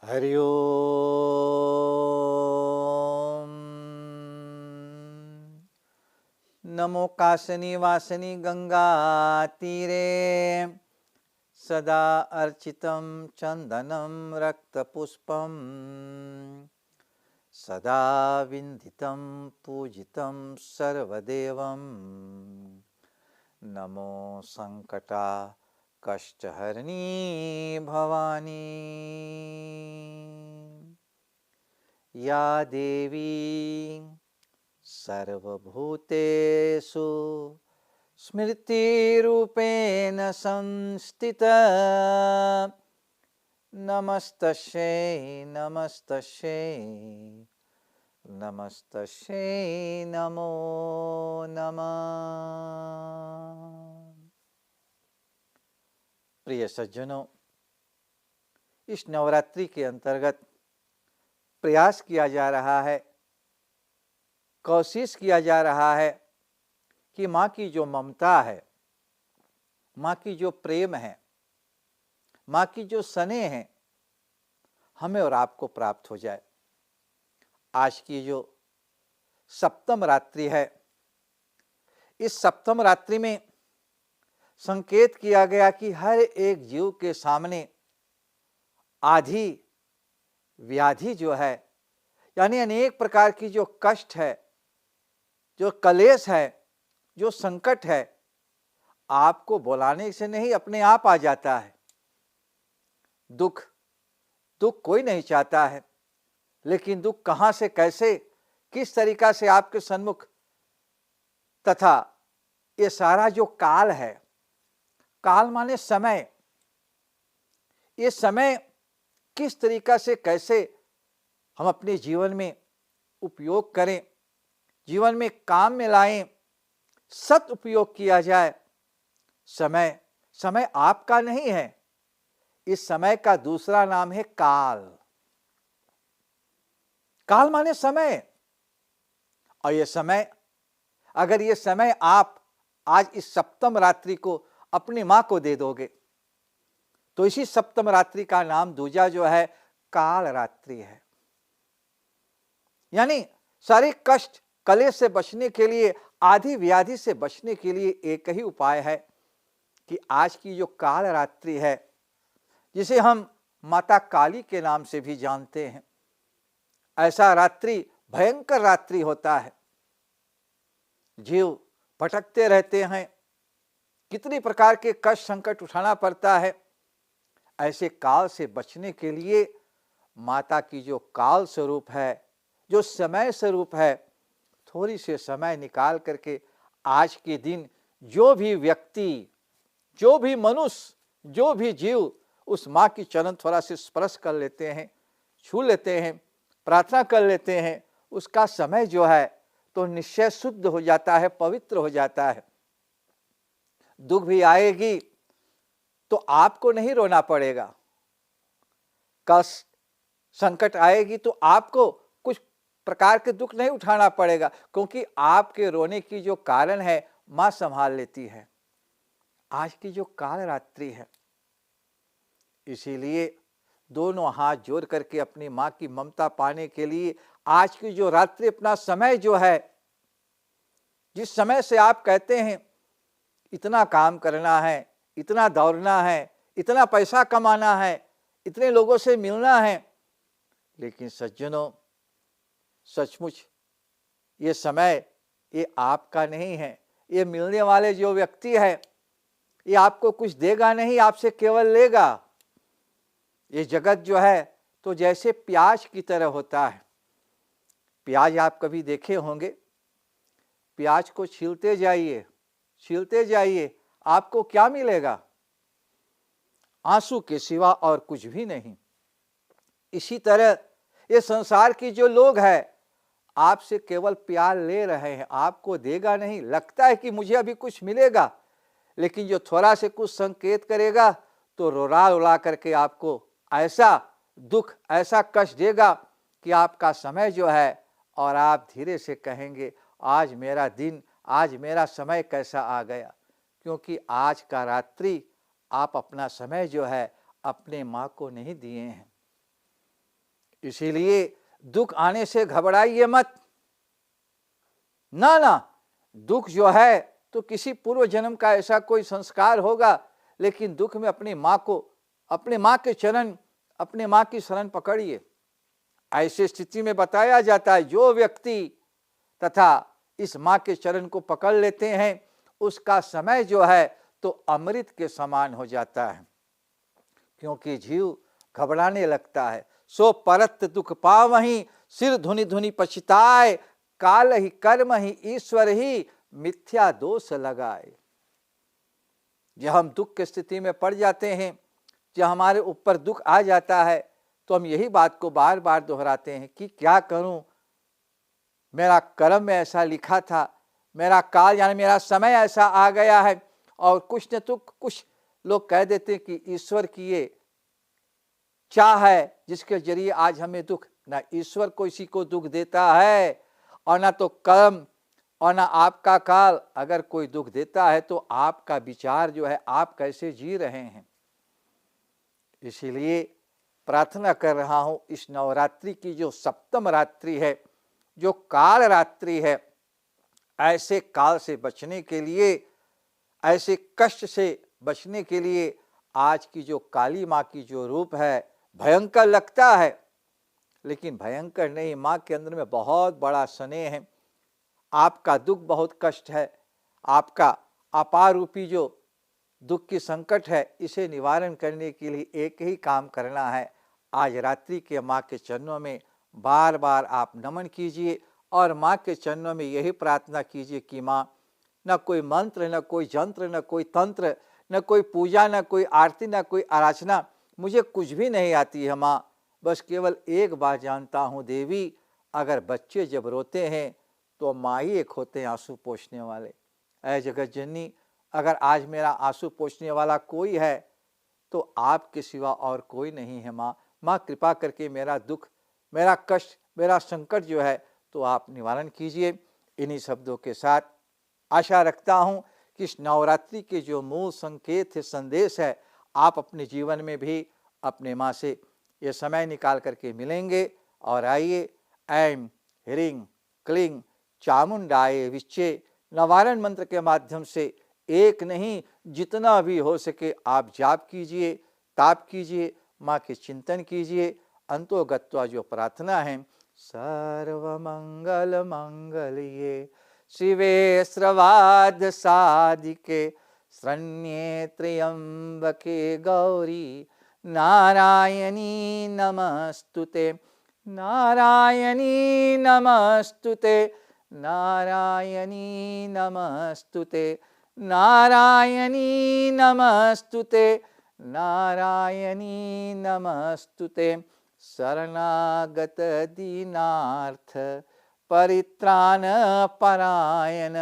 हरि ओम। नमो कासनी वासनी गंगा तीरे सदा अर्चितं चंदनं रक्तपुष्पं सदा विन्दितं पूजितं सर्वदेवं नमो संकटा कष्टहरिणी भवानी। या देवी सर्वभूतेषु स्मृतिरूपेण संस्थिता नमस्तस्यै नमस्तस्यै नमस्तस्यै नमो नमः। प्रिय सज्जनों, इस नवरात्रि के अंतर्गत प्रयास किया जा रहा है, कोशिश किया जा रहा है कि माँ की जो ममता है, माँ की जो प्रेम है, माँ की जो स्नेह है, हमें और आपको प्राप्त हो जाए। आज की जो सप्तम रात्रि है, इस सप्तम रात्रि में संकेत किया गया कि हर एक जीव के सामने आधी व्याधि जो है, यानी अनेक प्रकार की जो कष्ट है, जो कलेश है, जो संकट है, आपको बुलाने से नहीं अपने आप आ जाता है। दुख कोई नहीं चाहता है, लेकिन दुख कहां से, कैसे, किस तरीका से आपके सन्मुख, तथा ये सारा जो काल है, काल माने समय, ये समय किस तरीका से, कैसे हम अपने जीवन में उपयोग करें, जीवन में काम में लाएं, सत उपयोग किया जाए। समय आपका नहीं है, इस समय का दूसरा नाम है काल। काल माने समय। और ये समय, अगर ये समय आप आज इस सप्तम रात्रि को अपनी मां को दे दोगे, तो इसी सप्तम रात्रि का नाम दूजा जो है काल रात्रि है। यानी सारे कष्ट कलेश से बचने के लिए, आदि व्याधि से बचने के लिए एक ही उपाय है कि आज की जो काल रात्रि है, जिसे हम माता काली के नाम से भी जानते हैं, ऐसा रात्रि भयंकर रात्रि होता है। जीव भटकते रहते हैं, कितनी प्रकार के कष्ट संकट उठाना पड़ता है। ऐसे काल से बचने के लिए माता की जो काल स्वरूप है, जो समय स्वरूप है, थोड़ी से समय निकाल करके आज के दिन जो भी व्यक्ति, जो भी मनुष्य, जो भी जीव उस माँ की चरण थोड़ा से स्पर्श कर लेते हैं, छू लेते हैं, प्रार्थना कर लेते हैं, उसका समय जो है तो निश्चय शुद्ध हो जाता है, पवित्र हो जाता है। दुख भी आएगी तो आपको नहीं रोना पड़ेगा, कष्ट संकट आएगी तो आपको कुछ प्रकार के दुख नहीं उठाना पड़ेगा, क्योंकि आपके रोने की जो कारण है मां संभाल लेती है। आज की जो काल रात्रि है, इसीलिए दोनों हाथ जोड़ करके अपनी मां की ममता पाने के लिए आज की जो रात्रि, अपना समय जो है, जिस समय से आप कहते हैं इतना काम करना है, इतना दौड़ना है, इतना पैसा कमाना है, इतने लोगों से मिलना है, लेकिन सज्जनों, सचमुच ये समय ये आपका नहीं है। ये मिलने वाले जो व्यक्ति है, ये आपको कुछ देगा नहीं, आपसे केवल लेगा। ये जगत जो है तो जैसे प्याज की तरह होता है। प्याज आप कभी देखे होंगे, प्याज को छीलते जाइए, छीलते जाइए, आपको क्या मिलेगा? आंसू के सिवा और कुछ भी नहीं। इसी तरह ये संसार की जो लोग हैं, आपसे केवल प्यार ले रहे हैं, आपको देगा नहीं। लगता है कि मुझे अभी कुछ मिलेगा, लेकिन जो थोड़ा से कुछ संकेत करेगा तो रोला रोला करके आपको ऐसा दुख, ऐसा कष्ट देगा कि आपका समय जो है, और आप धीरे से कहेंगे आज मेरा दिन, आज मेरा समय कैसा आ गया। क्योंकि आज का रात्रि आप अपना समय जो है अपने माँ को नहीं दिए हैं। इसीलिए दुख आने से घबराइए मत। ना ना, दुख जो है तो किसी पूर्व जन्म का ऐसा कोई संस्कार होगा, लेकिन दुख में अपनी माँ को, अपने माँ के चरण, अपने माँ की शरण पकड़िए। ऐसी स्थिति में बताया जाता है जो व्यक्ति तथा इस माँ के चरण को पकड़ लेते हैं उसका समय जो है तो अमृत के समान हो जाता है, क्योंकि जीव घबराने लगता है। सो परत दुख पावहीं, सिर धुनि धुनि पछताए, काल ही कर्म ही ईश्वर ही, मिथ्या दोष लगाए। जब हम दुख की स्थिति में पड़ जाते हैं, जब हमारे ऊपर दुख आ जाता है, तो हम यही बात को बार बार दोहराते हैं कि क्या करूं, मेरा कर्म में ऐसा लिखा था, मेरा काल यानी मेरा समय ऐसा आ गया है। और कुछ न तो कुछ लोग कह देते हैं कि ईश्वर की ये चाह है जिसके जरिए आज हमें दुख, ना ईश्वर किसी को दुख देता है और ना तो कर्म और ना आपका काल। अगर कोई दुख देता है तो आपका विचार जो है, आप कैसे जी रहे हैं। इसीलिए प्रार्थना कर रहा हूं, इस नवरात्रि की जो सप्तम रात्रि है, जो काल रात्रि है, ऐसे काल से बचने के लिए, ऐसे कष्ट से बचने के लिए आज की जो काली माँ की जो रूप है भयंकर लगता है, लेकिन भयंकर नहीं, माँ के अंदर में बहुत बड़ा स्नेह है। आपका दुख बहुत कष्ट है, आपका अपार रूपी जो दुख की संकट है, इसे निवारण करने के लिए एक ही काम करना है। आज रात्रि के माँ के चरणों में बार बार आप नमन कीजिए और माँ के चरणों में यही प्रार्थना कीजिए कि माँ, न कोई मंत्र, न कोई जंत्र, न कोई तंत्र, न कोई पूजा, न कोई आरती, न कोई आराधना, मुझे कुछ भी नहीं आती है माँ। बस केवल एक बात जानता हूँ देवी, अगर बच्चे जब रोते हैं तो माँ ही एक होते हैं आंसू पोंछने वाले। ऐ जगत जननी, अगर आज मेरा आंसू पोंछने वाला कोई है तो आपके सिवा और कोई नहीं है माँ। माँ कृपा करके मेरा दुख, मेरा कष्ट, मेरा संकट जो है तो आप निवारण कीजिए। इन्हीं शब्दों के साथ आशा रखता हूँ कि इस नवरात्रि के जो मूल संकेत है, संदेश है, आप अपने जीवन में भी अपने माँ से ये समय निकाल करके मिलेंगे। और आइए, ऐं ह्रीं क्लीं चामुंडाय विच्चे निवारण मंत्र के माध्यम से एक नहीं जितना भी हो सके आप जाप कीजिए, ताप कीजिए, माँ के चिंतन कीजिए। अंतोगत्वा जो प्रार्थना है, सर्वमंगल मंगल्ये शिवे सर्वार्थ साधिके शरण्ये त्र्यंबके गौरी नारायणी नमस्तुते, नारायणी नमस्तुते, नारायणी नमस्तुते, नारायणी नमस्तुते, नारायणी नमस्तुते। शरणागत दीनार्थ परित्राण परायण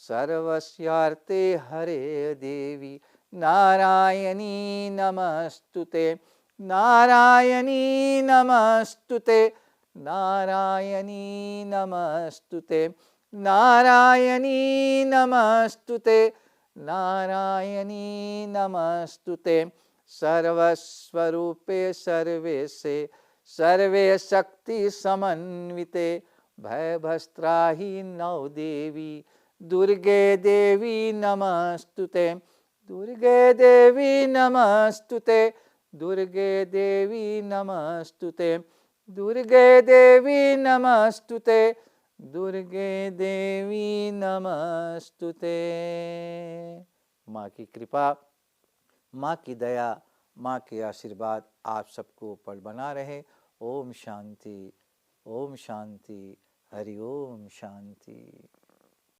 सर्वस्यार्थे हरे देवी नारायणी नमस्तुते, नारायणी नमस्तुते, नारायणी नमस्तुते, नारायणी नमस्तुते, नारायणी नमस्तुते। सर्वस्वरूपे सर्वेशे सर्वे शक्ति समन्विते भयभस्त्राहि नौ देवी दुर्गे देवी नमस्तुते, दुर्गे देवी नमस्तुते, दुर्गे देवी नमस्तुते, दुर्गे देवी नमस्तुते, दुर्गे देवी नमस्तुते। माँ की कृपा, माँ की दया, माँ के आशीर्वाद आप सबको ऊपर बना रहे। ओम शांति, ओम शांति, हरि ओम शांति।